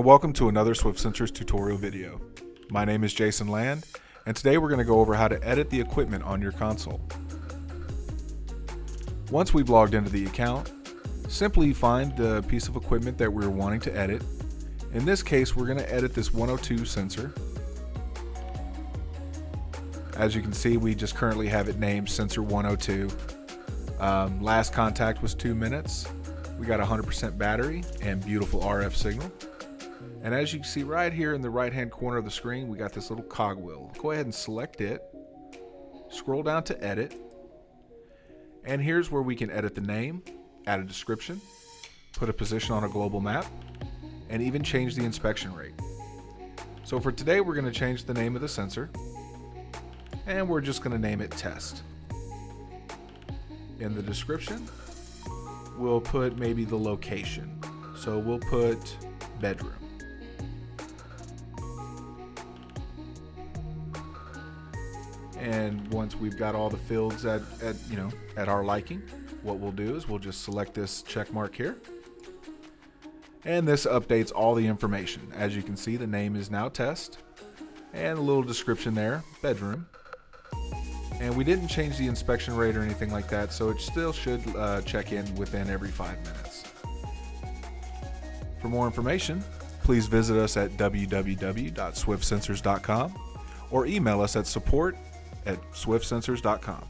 welcome to another Swift Sensors tutorial video. My name is Jason Land, and today we're going to go over how to edit the equipment on your console. Once we've logged into the account, simply find the piece of equipment that we're wanting to edit. In this case, we're going to edit this 102 sensor. As you can see, we just currently have it named Sensor 102. Last contact was 2 minutes. We got 100% battery and beautiful RF signal. And as you can see right here in the right hand corner of the screen, we got this little cogwheel. Go ahead and select it, scroll down to edit, and here's where we can edit the name, add a description, put a position on a global map, and even change the inspection rate. So for today, we're going to change the name of the sensor, and we're just going to name it Test. In the description, we'll put maybe the location. So we'll put bedroom. And once we've got all the fields at our liking, what we'll do is we'll just select this check mark here. And this updates all the information. As you can see, the name is now Test. And a little description there, bedroom. And we didn't change the inspection rate or anything like that, so it still should check in within every 5 minutes. For more information, please visit us at www.swiftsensors.com or email us at support@swiftsensors.com.